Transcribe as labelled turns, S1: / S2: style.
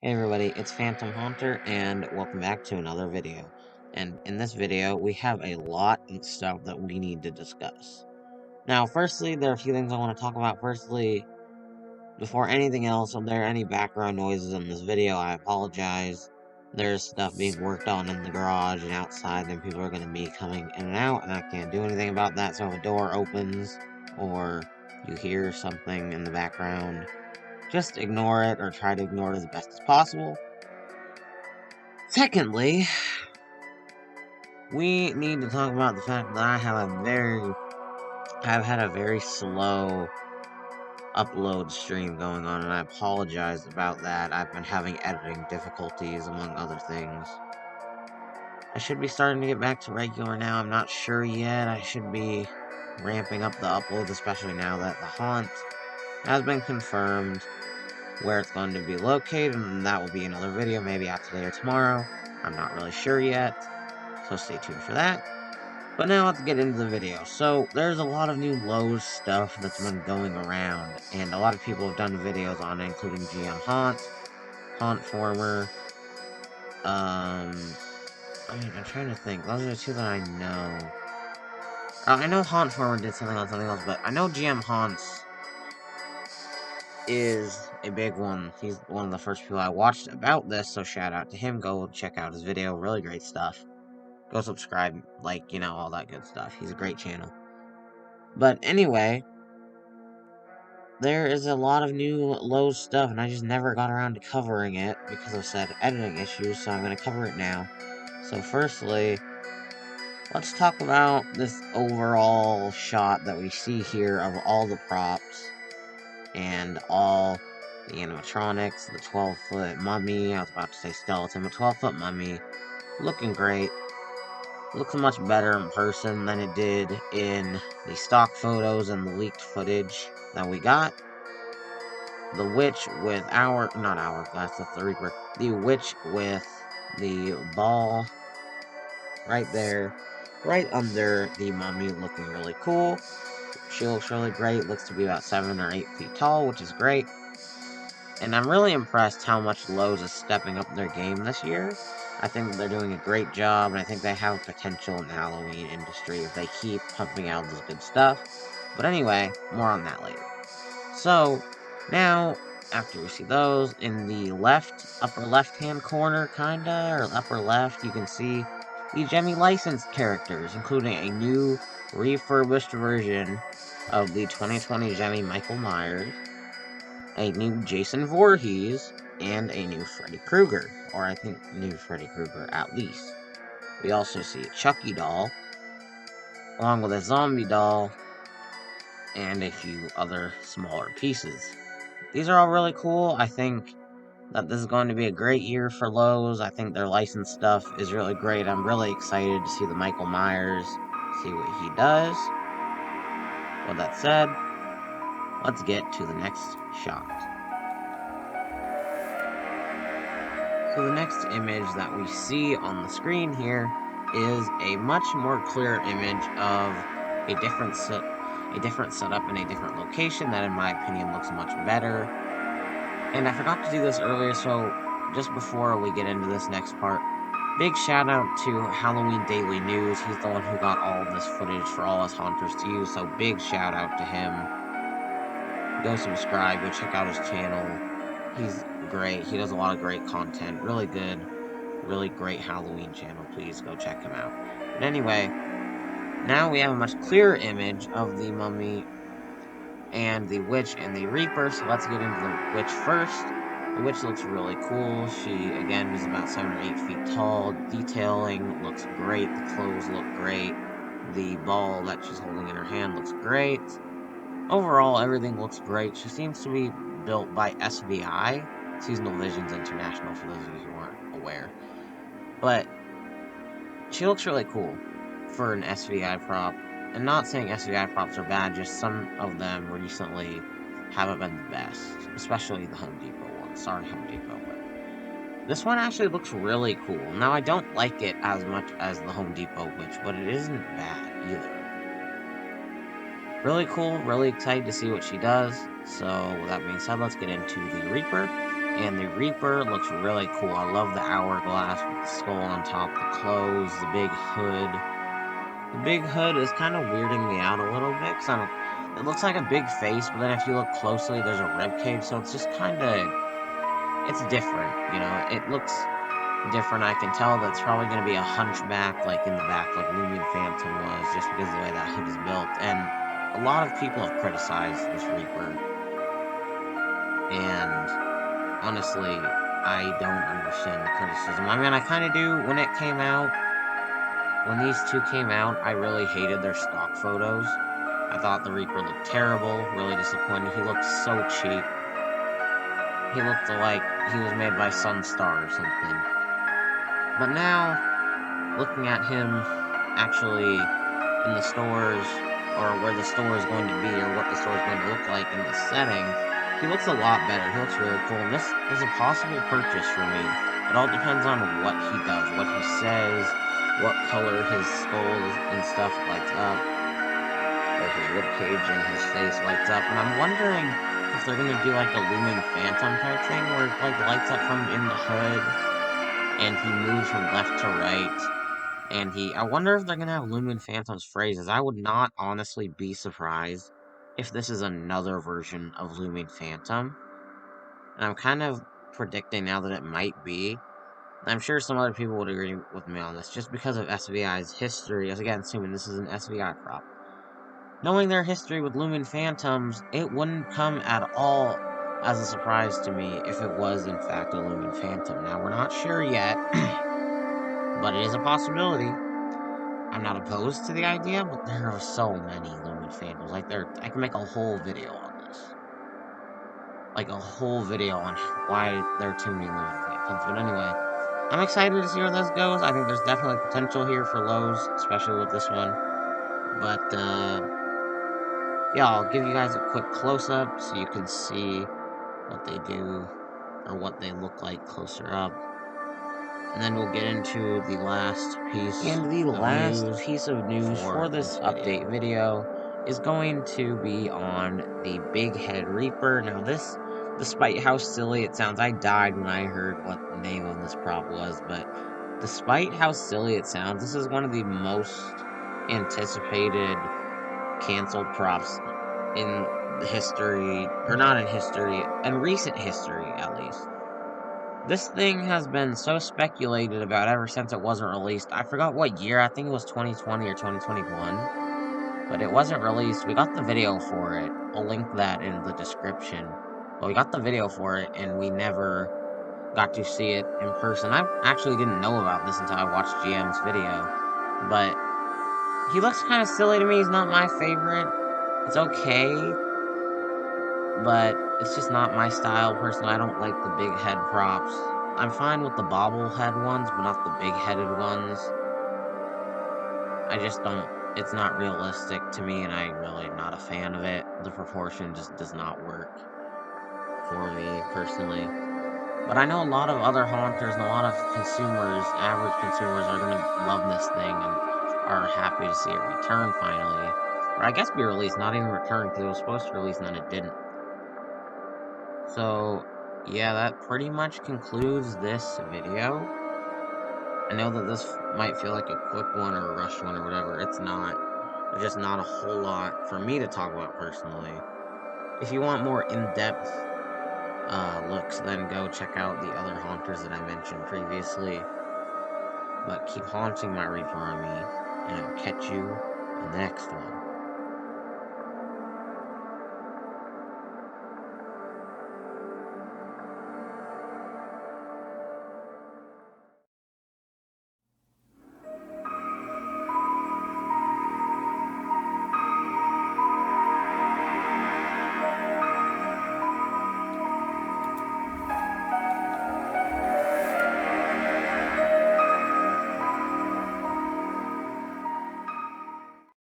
S1: Hey everybody, it's Phantom Haunter, and welcome back to another video. And in this video, we have a lot of stuff that we need to discuss. Now, firstly, there are a few things I want to talk about. Firstly, before anything else, if there are any background noises in this video, I apologize. There's stuff being worked on in the garage and outside, and people are going to be coming in and out, and I can't do anything about that, so if a door opens, or you hear something in the background, just ignore it, or try to ignore it as best as possible. Secondly, we need to talk about the fact that I've had a very slow upload stream going on, and I apologize about that. I've been having editing difficulties, among other things. I should be starting to get back to regular now. I'm not sure yet. I should be ramping up the uploads, especially now that the haunt has been confirmed where it's going to be located, and that will be another video, maybe out today or tomorrow. I'm not really sure yet, so stay tuned for that. But now let's get into the video. So, there's a lot of new Lowe's stuff that's been going around, and a lot of people have done videos on it, including GM Haunt Former, I'm trying to think. Those are the two that I know. I know Haunt Former did something on something else, but I know GM Haunts is a big one. He's one of the first people I watched about this, so shout out to him. Go check out his video. Really great stuff. Go subscribe, like, all that good stuff. He's a great channel. But anyway, there is a lot of new Lowe's stuff, and I just never got around to covering it because of said editing issues, so I'm going to cover it now. So firstly, let's talk about this overall shot that we see here of all the props and all the animatronics, the 12-foot mummy, I was about to say skeleton, but 12-foot mummy, looking great. Looks much better in person than it did in the stock photos and the leaked footage that we got. The witch with not hourglass, that's the Reaper. The witch with the ball right there, right under the mummy, looking really cool. She looks really great, looks to be about 7 or 8 feet tall, which is great. And I'm really impressed how much Lowe's is stepping up their game this year. I think they're doing a great job, and I think they have potential in the Halloween industry if they keep pumping out this good stuff. But anyway, more on that later. So, now, after we see those, in the upper left-hand corner, kinda, or upper left, you can see the Gemmy licensed characters, including a new refurbished version of the 2020 Gemmy Michael Myers, a new Jason Voorhees, and a new Freddy Krueger, or I think new Freddy Krueger at least. We also see a Chucky doll, along with a zombie doll, and a few other smaller pieces. These are all really cool. I think that this is going to be a great year for Lowe's. I think their licensed stuff is really great. I'm really excited to see the Michael Myers, see what he does. With that said, let's get to the next shot. So the next image that we see on the screen here is a much more clear image of a different setup in a different location that, in my opinion, looks much better. And I forgot to do this earlier, so just before we get into this next part, big shout out to Halloween Daily News. He's the one who got all of this footage for all us haunters to use, so big shout out to him. Go subscribe, go check out his channel. He's great. He does a lot of great content. Really good, really great Halloween channel. Please go check him out. But anyway, now we have a much clearer image of the mummy and the witch and the Reaper, so let's get into the witch first. The witch looks really cool. She, again, is about 7 or 8 feet tall. Detailing looks great. The clothes look great. The ball that she's holding in her hand looks great. Overall, everything looks great. She seems to be built by SVI, Seasonal Visions International, for those of you who aren't aware. But she looks really cool for an SVI prop. And not saying SVI props are bad, just some of them recently haven't been the best. Especially the Home Depot one. Sorry, Home Depot, but this one actually looks really cool. Now, I don't like it as much as the Home Depot witch, but it isn't bad either. Really cool, really excited to see what she does. So, with that being said, let's get into the Reaper. And the Reaper looks really cool. I love the hourglass with the skull on top, the clothes, the big hood. The big hood is kind of weirding me out a little bit, because it looks like a big face, but then if you look closely, there's a rib cage, so it's just kind of, it's different, you know? It looks different. I can tell that's probably going to be a hunchback, like in the back, like Looming Phantom was, just because of the way that hood is built. And a lot of people have criticized this Reaper, and honestly, I don't understand the criticism. I mean, I kind of do. When it came out, when these two came out, I really hated their stock photos. I thought the Reaper looked terrible, really disappointed. He looked so cheap. He looked like he was made by Sunstar or something. But now, looking at him actually in the stores, or where the store is going to be, or what the store is going to look like in the setting, he looks a lot better. He looks really cool, and this is a possible purchase for me. It all depends on what he does, what he says, what color his skull and stuff lights up, or his ribcage and his face lights up. And I'm wondering if they're going to do like a looming phantom type thing, where it like lights up from in the hood, and he moves from left to right. And I wonder if they're gonna have Looming Phantom's phrases. I would not honestly be surprised if this is another version of Looming Phantom. And I'm kind of predicting now that it might be. I'm sure some other people would agree with me on this, just because of SVI's history, as again, assuming this is an SVI prop. Knowing their history with Looming Phantoms, it wouldn't come at all as a surprise to me if it was, in fact, a Looming Phantom. Now, we're not sure yet, but it is a possibility. I'm not opposed to the idea, but there are so many Lumen Phantoms. Like, I can make a whole video on this. Like, a whole video on why there are too many Lumen Phantoms. But anyway, I'm excited to see where this goes. I think there's definitely potential here for lows, especially with this one. But, yeah, I'll give you guys a quick close-up so you can see what they do, or what they look like closer up. And then we'll get into the last piece of news for this update video is going to be on the Big Head Reaper. Now this, despite how silly it sounds, I died when I heard what the name of this prop was, but despite how silly it sounds, this is one of the most anticipated canceled props in history, or not in history, in recent history at least. This thing has been so speculated about ever since it wasn't released. I forgot what year, I think it was 2020 or 2021. But it wasn't released. We got the video for it. I'll link that in the description. But we got the video for it, and we never got to see it in person. I actually didn't know about this until I watched GM's video. But he looks kind of silly to me. He's not my favorite. It's okay, but it's just not my style. Personally, I don't like the big head props. I'm fine with the bobblehead ones, but not the big-headed ones. I just don't, it's not realistic to me, and I'm really not a fan of it. The proportion just does not work for me, personally. But I know a lot of other haunters and a lot of consumers, average consumers, are gonna love this thing and are happy to see it return finally. Or I guess be released, not even return, because it was supposed to release and then it didn't. So, yeah, that pretty much concludes this video. I know that this might feel like a quick one or a rushed one or whatever. It's not. There's just not a whole lot for me to talk about personally. If you want more in-depth looks, then go check out the other haunters that I mentioned previously. But keep haunting my Reaper Army, and I'll catch you in the next one.